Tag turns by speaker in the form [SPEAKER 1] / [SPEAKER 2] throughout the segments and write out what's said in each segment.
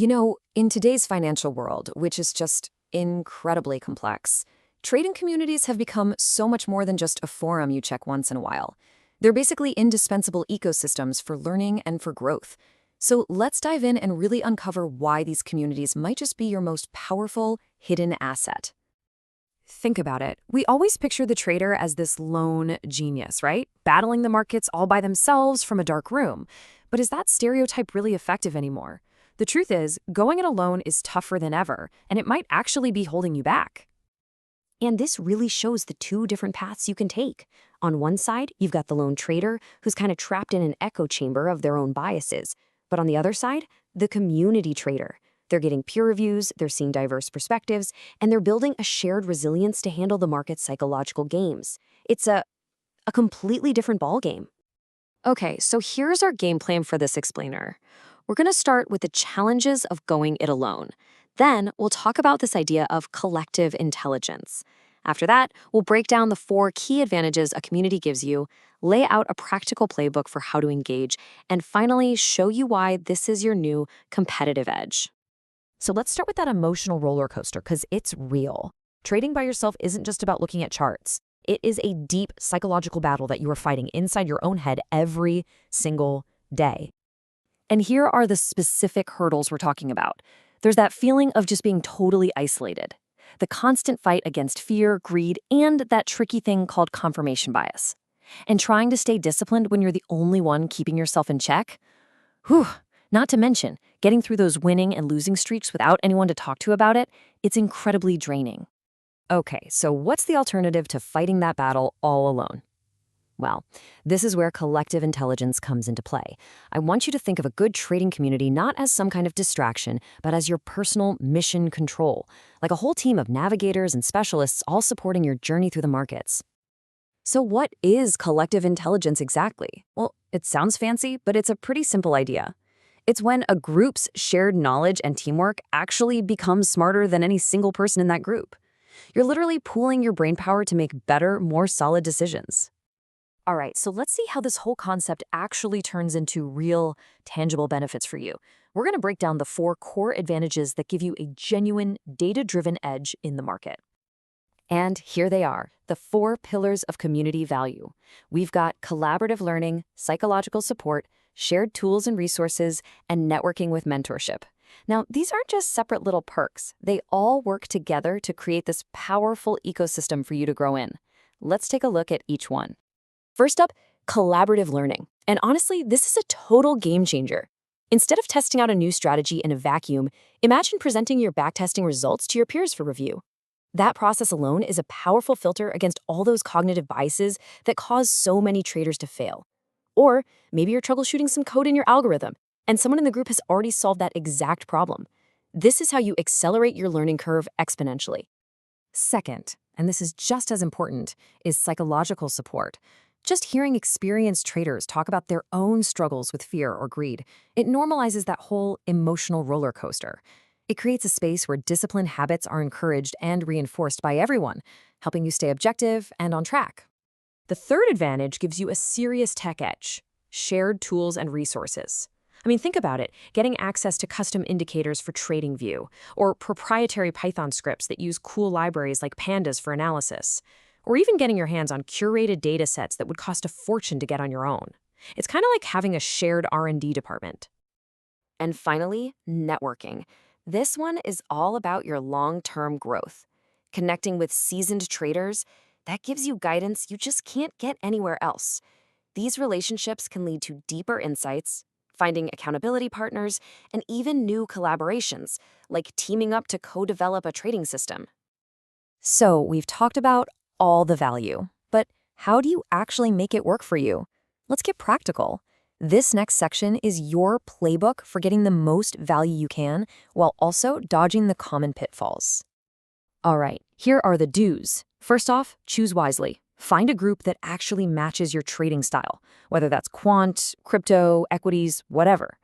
[SPEAKER 1] In today's financial world, which is just incredibly complex, trading communities have become so much more than just a forum you check once in a while. They're basically indispensable ecosystems for learning and for growth. So let's dive in and really uncover why these communities might just be your most powerful, hidden asset. Think about it. We always picture the trader as this lone genius, right? Battling the markets all by themselves from a dark room. But is that stereotype really effective anymore? The truth is, going it alone is tougher than ever, and it might actually be holding you back.
[SPEAKER 2] And this really shows the two different paths you can take. On one side, you've got the lone trader who's kind of trapped in an echo chamber of their own biases. But on the other side, the community trader. They're getting peer reviews, they're seeing diverse perspectives, and they're building a shared resilience to handle the market's psychological games. It's a completely different ballgame. Okay, so here's our game plan for this explainer. We're going to start with the challenges of going it alone. Then we'll talk about this idea of collective intelligence. After that, we'll break down the 4 key advantages a community gives you, lay out a practical playbook for how to engage, and finally show you why this is your new competitive edge.
[SPEAKER 1] So let's start with that emotional roller coaster, because it's real. Trading by yourself isn't just about looking at charts. It is a deep psychological battle that you are fighting inside your own head every single day. And here are the specific hurdles we're talking about. There's that feeling of just being totally isolated, the constant fight against fear, greed, and that tricky thing called confirmation bias. And trying to stay disciplined when you're the only one keeping yourself in check? Whew, not to mention, getting through those winning and losing streaks without anyone to talk to about it, it's incredibly draining. Okay, so what's the alternative to fighting that battle all alone? Well, this is where collective intelligence comes into play. I want you to think of a good trading community not as some kind of distraction, but as your personal mission control, like a whole team of navigators and specialists all supporting your journey through the markets. So what is collective intelligence exactly? Well, it sounds fancy, but it's a pretty simple idea. It's when a group's shared knowledge and teamwork actually becomes smarter than any single person in that group. You're literally pooling your brainpower to make better, more solid decisions. All right, so let's see how this whole concept actually turns into real, tangible benefits for you. We're going to break down the 4 core advantages that give you a genuine, data-driven edge in the market. And here they are, the 4 pillars of community value. We've got collaborative learning, psychological support, shared tools and resources, and networking with mentorship. Now, these aren't just separate little perks. They all work together to create this powerful ecosystem for you to grow in. Let's take a look at each one. First up, collaborative learning. And honestly, this is a total game changer. Instead of testing out a new strategy in a vacuum, imagine presenting your backtesting results to your peers for review. That process alone is a powerful filter against all those cognitive biases that cause so many traders to fail. Or maybe you're troubleshooting some code in your algorithm, and someone in the group has already solved that exact problem. This is how you accelerate your learning curve exponentially. Second, and this is just as important, is psychological support. Just hearing experienced traders talk about their own struggles with fear or greed, it normalizes that whole emotional roller coaster. It creates a space where disciplined habits are encouraged and reinforced by everyone, helping you stay objective and on track. The third advantage gives you a serious tech edge: shared tools and resources. I mean, think about it, getting access to custom indicators for TradingView, or proprietary Python scripts that use cool libraries like pandas for analysis, or even getting your hands on curated data sets that would cost a fortune to get on your own. It's kind of like having a shared R&D department. And finally, networking. This one is all about your long-term growth. Connecting with seasoned traders, that gives you guidance you just can't get anywhere else. These relationships can lead to deeper insights, finding accountability partners, and even new collaborations, like teaming up to co-develop a trading system. So we've talked about all the value, but how do you actually make it work for you? Let's get practical. This next section is your playbook for getting the most value you can while also dodging the common pitfalls. All right, here are the do's. First off, choose wisely. Find a group that actually matches your trading style, whether that's quant, crypto, equities, whatever.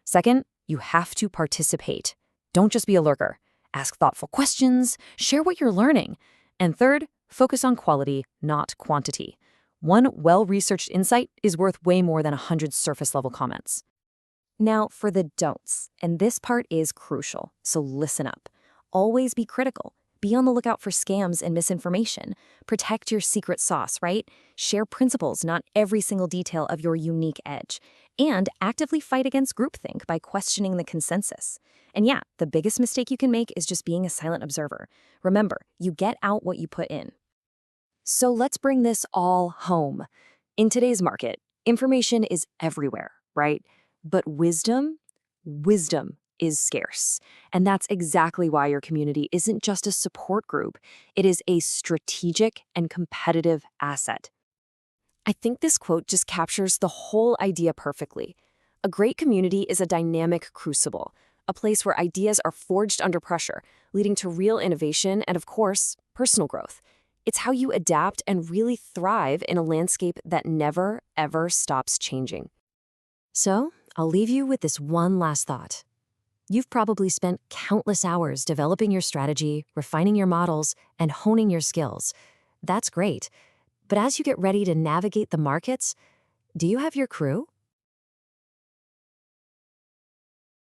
[SPEAKER 1] Second, you have to participate. Don't just be a lurker. Ask thoughtful questions, share what you're learning. And third, focus on quality, not quantity. One well-researched insight is worth way more than 100 surface-level comments.
[SPEAKER 2] Now, for the don'ts, and this part is crucial, so listen up. Always be critical. Be on the lookout for scams and misinformation. Protect your secret sauce, right? Share principles, not every single detail of your unique edge. And actively fight against groupthink by questioning the consensus. And yeah, the biggest mistake you can make is just being a silent observer. Remember, you get out what you put in. So let's bring this all home. In today's market, information is everywhere, right? But wisdom is scarce. And that's exactly why your community isn't just a support group. It is a strategic and competitive asset. I think this quote just captures the whole idea perfectly. A great community is a dynamic crucible, a place where ideas are forged under pressure, leading to real innovation and, of course, personal growth. It's how you adapt and really thrive in a landscape that never, ever stops changing. So, I'll leave you with this one last thought. You've probably spent countless hours developing your strategy, refining your models, and honing your skills. That's great. But as you get ready to navigate the markets, do you have your crew?